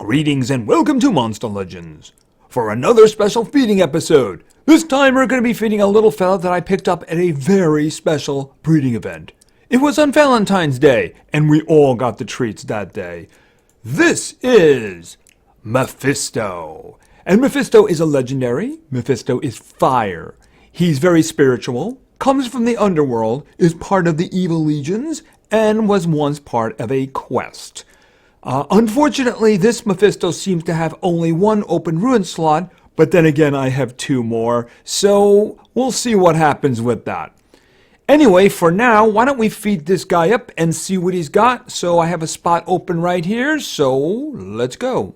Greetings and welcome to Monster Legends for another special feeding episode. This time we're going to be feeding a little fella that I picked up at a very special breeding event. It was on Valentine's Day and we all got the treats that day. This is Mephisto. And Mephisto is a legendary. Mephisto is fire. He's very spiritual, comes from the underworld, is part of the evil legions, and was once part of a quest. Unfortunately, this Mephisto seems to have only one open ruin slot, but then again I have two more, so we'll see what happens with that. Anyway, for now, why don't we feed this guy up and see what he's got? So I have a spot open right here, so let's go.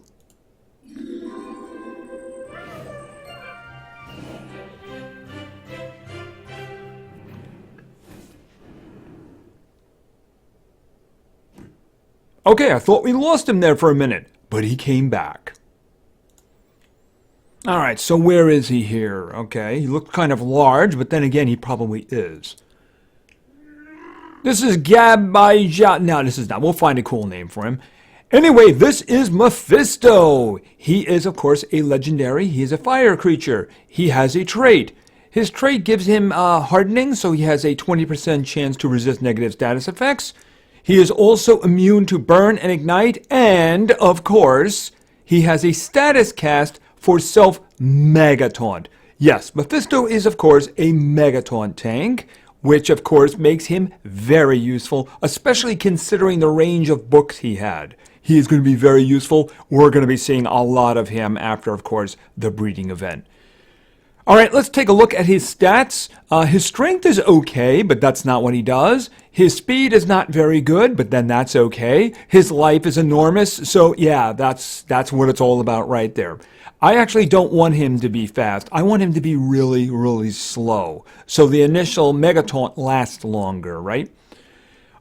Okay, I thought we lost him there for a minute, but he came back. Alright, so where is he here? Okay, he looked kind of large, but then again, he probably is. This is Byte. No, this is not. We'll find a cool name for him. Anyway, this is Mephisto. He is, of course, a legendary. He is a fire creature. He has a trait. His trait gives him hardening, so he has a 20% chance to resist negative status effects. He is also immune to burn and ignite, and, of course, he has a status cast for self-mega taunt. Yes, Mephisto is, of course, a mega taunt tank, which, of course, makes him very useful, especially considering the range of books he had. He is going to be very useful. We're going to be seeing a lot of him after, of course, the breeding event. Alright, let's take a look at his stats. His strength is okay, but that's not what he does. His speed is not very good, but then that's okay. His life is enormous, so yeah, that's what it's all about right there. I actually don't want him to be fast. I want him to be really, really slow. So the initial Mega Taunt lasts longer, right?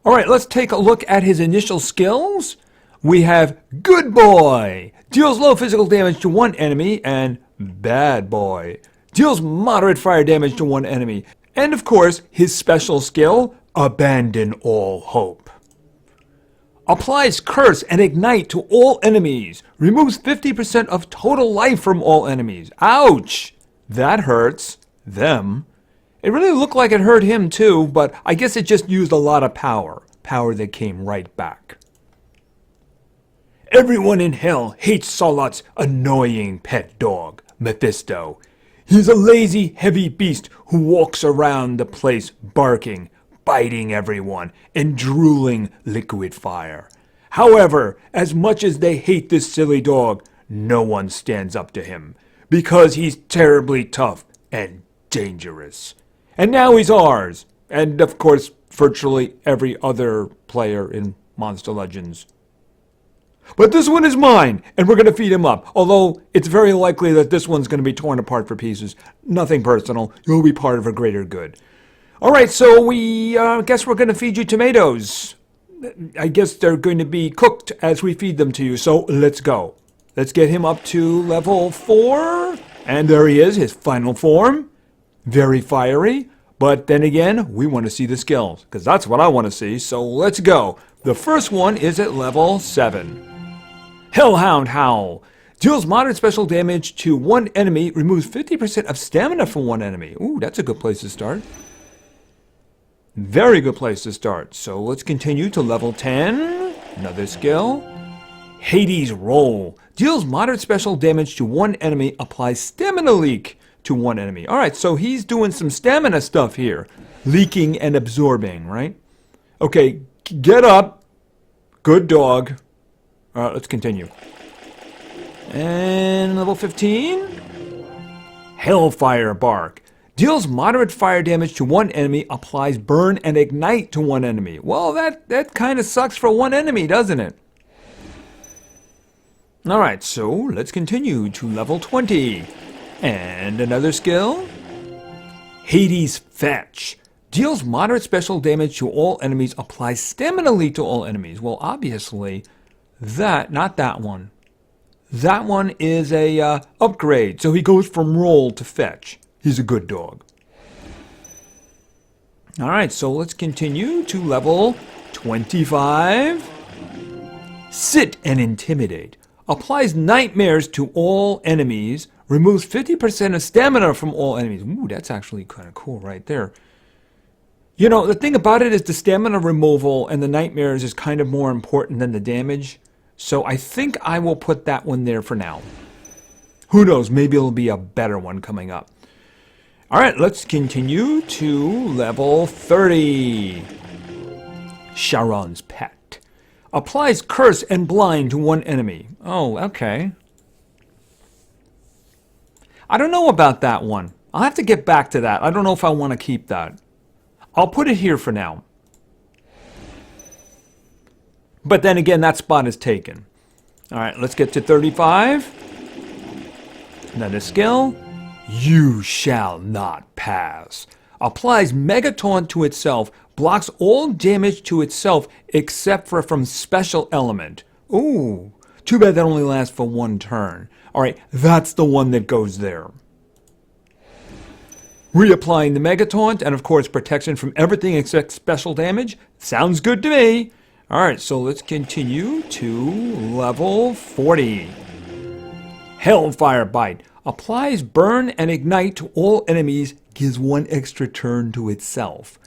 Alright, let's take a look at his initial skills. We have Good Boy. Deals low physical damage to one enemy, and Bad Boy. Deals moderate fire damage to one enemy. And of course, his special skill, Abandon All Hope. Applies Curse and Ignite to all enemies. Removes 50% of total life from all enemies. Ouch! That hurts them. It really looked like it hurt him too, but I guess it just used a lot of power. Power that came right back. Everyone in hell hates Salat's annoying pet dog, Mephisto. He's a lazy, heavy beast who walks around the place barking, biting everyone, and drooling liquid fire. However, as much as they hate this silly dog, no one stands up to him, because he's terribly tough and dangerous. And now he's ours, and of course, virtually every other player in Monster Legends. But this one is mine, and we're going to feed him up. Although, it's very likely that this one's going to be torn apart for pieces. Nothing personal. You'll be part of a greater good. Alright, so we guess we're going to feed you tomatoes. I guess they're going to be cooked as we feed them to you, so let's go. Let's get him up to level 4. And there he is, his final form. Very fiery. But then again, we want to see the skills, because that's what I want to see, so let's go. The first one is at level 7. Hellhound Howl. Deals moderate special damage to one enemy. Removes 50% of stamina from one enemy. Ooh, that's a good place to start. Very good place to start. So let's continue to level 10. Another skill. Hades Roll. Deals moderate special damage to one enemy. Applies stamina leak to one enemy. Alright, so he's doing some stamina stuff here. Leaking and absorbing, right? Okay, get up. Good dog. Alright, let's continue. And level 15. Hellfire Bark. Deals moderate fire damage to one enemy. Applies burn and ignite to one enemy. Well, that kind of sucks for one enemy, doesn't it? Alright, so let's continue to level 20. And another skill. Hades Fetch. Deals moderate special damage to all enemies. Applies stamina leak to all enemies. Well, obviously, not that one. That one is a upgrade. So he goes from roll to fetch. He's a good dog. Alright, so let's continue to level 25. Sit and Intimidate. Applies nightmares to all enemies. Removes 50% of stamina from all enemies. Ooh, that's actually kind of cool right there. You know, the thing about it is the stamina removal and the nightmares is kind of more important than the damage. So I think I will put that one there for now. Who knows, maybe it'll be a better one coming up. Alright, let's continue to level 30. Sharon's Pet. Applies Curse and Blind to one enemy. Oh, okay. I don't know about that one. I'll have to get back to that. I don't know if I want to keep that. I'll put it here for now. But then again, that spot is taken. Alright, let's get to 35. Another skill. You shall not pass. Applies Mega Taunt to itself. Blocks all damage to itself except for from special element. Ooh. Too bad that only lasts for one turn. Alright, that's the one that goes there. Reapplying the Mega Taunt, and of course protection from everything except special damage. Sounds good to me. Alright, so let's continue to level 40. Hellfire Byte. Applies Burn and Ignite to all enemies. Gives one extra turn to itself.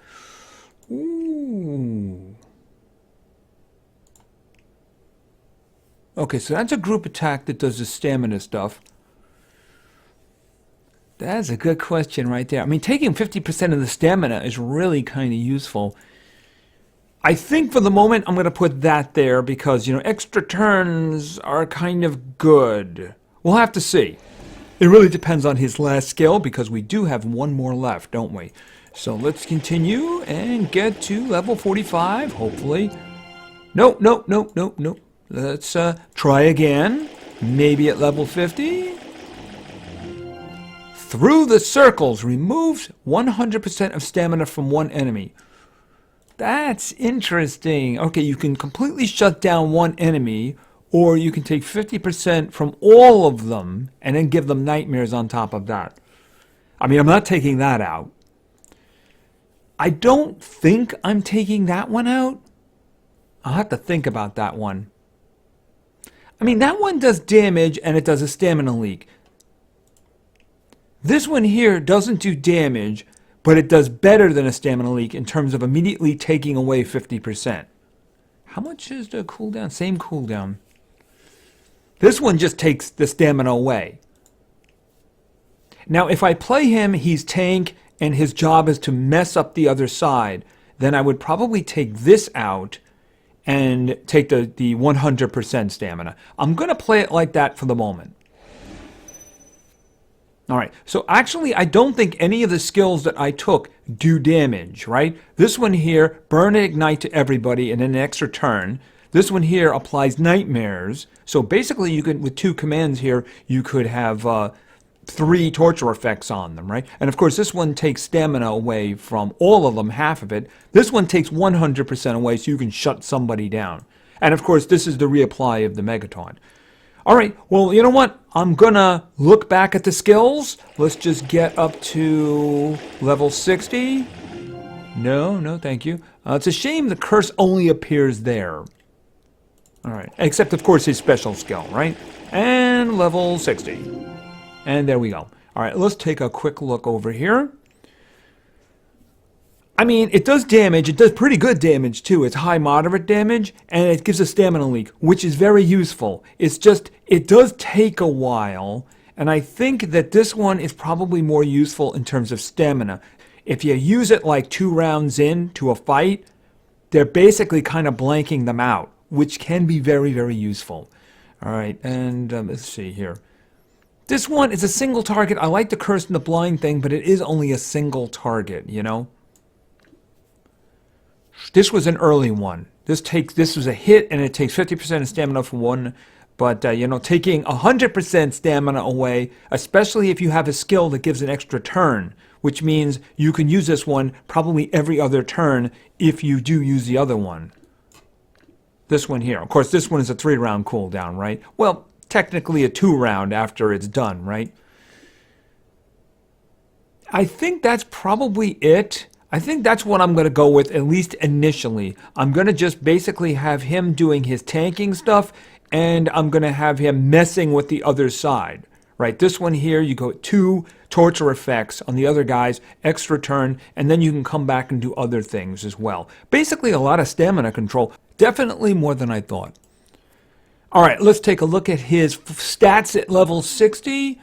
Ooh. Okay, so that's a group attack that does the stamina stuff. That's a good question right there. I mean, taking 50% of the stamina is really kind of useful. I think for the moment I'm going to put that there because, you know, extra turns are kind of good. We'll have to see. It really depends on his last skill because we do have one more left, don't we? So let's continue and get to level 45, hopefully. Nope. Let's try again. Maybe at level 50. Through the circles, removes 100% of stamina from one enemy. That's interesting. Okay, you can completely shut down one enemy, or you can take 50% from all of them and then give them nightmares on top of that. I mean, I'm not taking that out. I don't think I'm taking that one out. I'll have to think about that one. I mean, that one does damage and it does a stamina leak. This one here doesn't do damage, but it does better than a stamina leak in terms of immediately taking away 50%. How much is the cooldown? Same cooldown. This one just takes the stamina away. Now, if I play him, he's tank, and his job is to mess up the other side, then I would probably take this out and take the 100% stamina. I'm going to play it like that for the moment. Alright, so actually I don't think any of the skills that I took do damage, right? This one here, burn and ignite to everybody and an extra turn. This one here applies nightmares. So basically you could, with two commands here, you could have 3 torture effects on them, right? And of course this one takes stamina away from all of them, half of it. This one takes 100% away so you can shut somebody down. And of course this is the reapply of the Megaton. Alright, well, you know what? I'm gonna look back at the skills. Let's just get up to level 60. No, thank you. It's a shame the curse only appears there. Alright, except of course his special skill, right? And level 60. And there we go. Alright, let's take a quick look over here. I mean, it does damage. It does pretty good damage, too. It's high moderate damage, and it gives a stamina leak, which is very useful. It's just, it does take a while, and I think that this one is probably more useful in terms of stamina. If you use it like 2 rounds into a fight, they're basically kind of blanking them out, which can be very, very useful. All right, and let's see here. This one is a single target. I like the curse and the blind thing, but it is only a single target, you know? This was an early one. This was a hit, and it takes 50% of stamina from one. But, you know, taking 100% stamina away, especially if you have a skill that gives an extra turn, which means you can use this one probably every other turn if you do use the other one. This one here. Of course, this one is a 3-round cooldown, right? Well, technically a 2-round after it's done, right? I think that's probably it. I think that's what I'm going to go with, at least initially. I'm going to just basically have him doing his tanking stuff and I'm going to have him messing with the other side. Right, this one here, you go 2 torture effects on the other guys, extra turn, and then you can come back and do other things as well. Basically, a lot of stamina control. Definitely more than I thought. All right, let's take a look at his stats at level 60.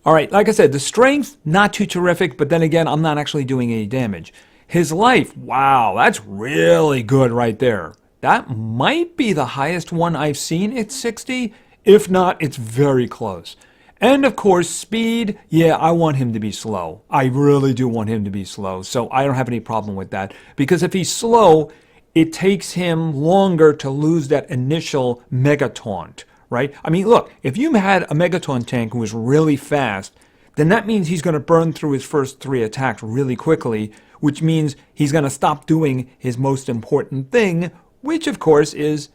All right, like I said, the strength, not too terrific, but then again, I'm not actually doing any damage. His life, wow, that's really good right there. That might be the highest one I've seen at 60. If not, it's very close. And of course, speed, yeah, I want him to be slow. I really do want him to be slow, so I don't have any problem with that. Because if he's slow, it takes him longer to lose that initial mega taunt, right? I mean, look, if you had a Megaton tank who was really fast, then that means he's going to burn through his first 3 attacks really quickly, which means he's going to stop doing his most important thing, which of course is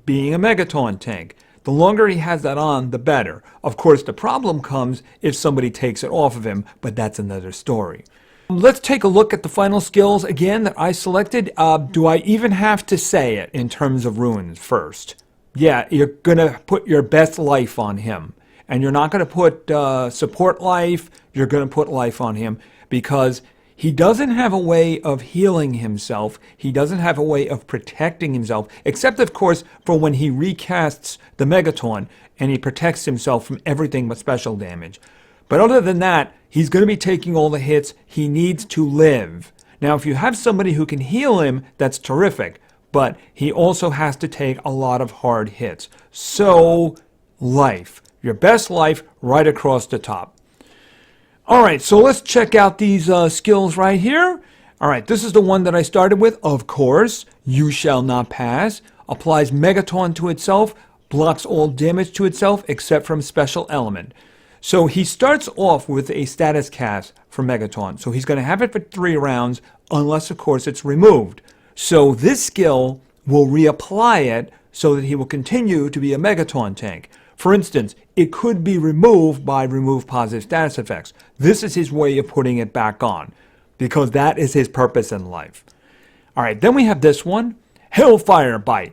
being a Megaton tank. The longer he has that on, the better. Of course, the problem comes if somebody takes it off of him, but that's another story. Let's take a look at the final skills again that I selected. Do I even have to say it in terms of runes first? Yeah, you're going to put your best life on him. And you're not going to put support life, you're going to put life on him because he doesn't have a way of healing himself. He doesn't have a way of protecting himself, except, of course, for when he recasts the Megaton and he protects himself from everything but special damage. But other than that, he's going to be taking all the hits. He needs to live. Now, if you have somebody who can heal him, that's terrific. But he also has to take a lot of hard hits. So, life. Your best life right across the top. All right, so let's check out these skills right here. All right, this is the one that I started with, of course. You shall not pass. Applies Megaton to itself. Blocks all damage to itself except from special element. So he starts off with a status cast for Megaton. So he's going to have it for 3 rounds unless, of course, it's removed. So this skill will reapply it so that he will continue to be a Megaton tank. For instance, it could be removed by remove positive status effects. This is his way of putting it back on because that is his purpose in life. All right, then we have this one, Hellfire Byte.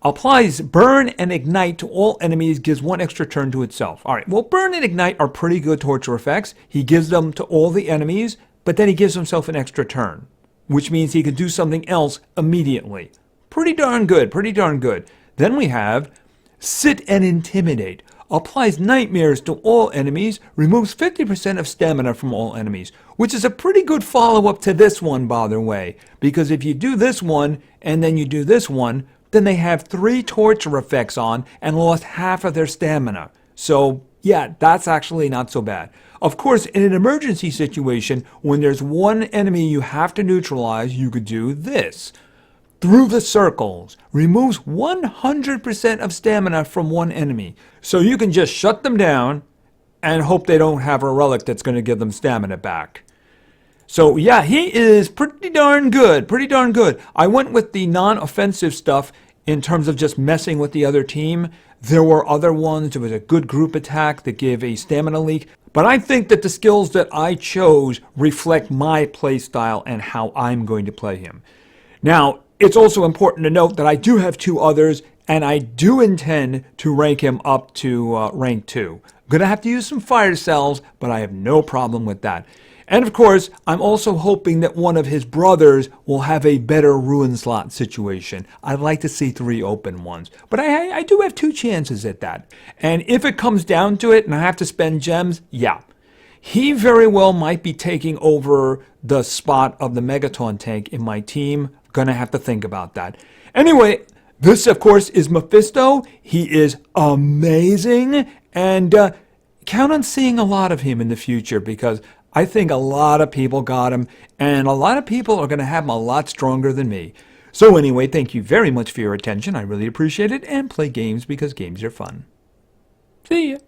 Applies burn and ignite to all enemies, gives 1 extra turn to itself. All right, well, burn and ignite are pretty good torture effects. He gives them to all the enemies, but then he gives himself an extra turn, which means he can do something else immediately. Pretty darn good, pretty darn good. Then we have Sit and Intimidate. Applies nightmares to all enemies, removes 50% of stamina from all enemies, which is a pretty good follow-up to this one, by the way, because if you do this one and then you do this one, then they have 3 torture effects on and lost half of their stamina. So, yeah, that's actually not so bad. Of course, in an emergency situation, when there's one enemy you have to neutralize, you could do this. Through the circles, removes 100% of stamina from one enemy. So you can just shut them down and hope they don't have a relic that's going to give them stamina back. So yeah, he is pretty darn good, pretty darn good. I went with the non-offensive stuff in terms of just messing with the other team. There were other ones. There was a good group attack that gave a stamina leak. But I think that the skills that I chose reflect my play style and how I'm going to play him. Now, it's also important to note that I do have 2 others, and I do intend to rank him up to rank 2. I'm going to have to use some fire cells, but I have no problem with that. And of course, I'm also hoping that one of his brothers will have a better ruin slot situation. I'd like to see 3 open ones, but I do have 2 chances at that. And if it comes down to it and I have to spend gems, yeah. He very well might be taking over the spot of the Megaton tank in my team. Gonna have to think about that. Anyway, this of course is Mephisto. He is amazing, and count on seeing a lot of him in the future because I think a lot of people got him, and a lot of people are going to have him a lot stronger than me. So anyway, thank you very much for your attention. I really appreciate it, and play games because games are fun. See ya.